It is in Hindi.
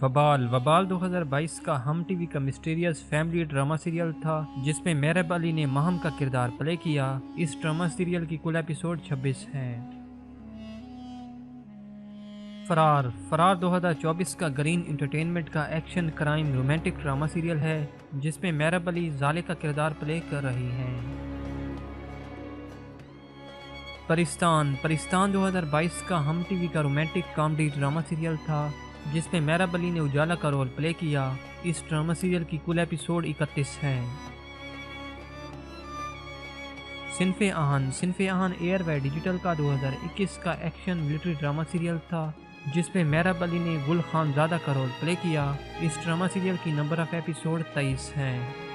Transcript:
वबाल वबाल 2022 का हम टीवी का मिस्टीरियस फैमिली ड्रामा सीरियल था जिसमें मेहरब अली ने महम का किरदार प्ले किया। इस ड्रामा सीरियल की कुल एपिसोड 26 हैं। फरार फरार 2024 का ग्रीन एंटरटेनमेंट का action crime romantic drama serial है जिसमें मेहरब अली जाले का किरदार प्ले कर रही हैं। परिस्तान परिस्तान 2022 का हम टीवी का रोमांटिक कॉमेडी ड्रामा सीरियल था जिसमें मेहरब अली ने उजाला का रोल प्ले किया। इस ड्रामा सीरियल की कुल एपिसोड 31 हैं। सिनफे आहन एयरवे डिजिटल का 2021 का एक्शन मिलिट्री ड्रामा सीरियल था जिसमें मेहरब अली ने गुल खान ज़ादा का रोल प्ले किया। इस ड्रामा सीरियल की नंबर ऑफ एपिसोड 23 हैं।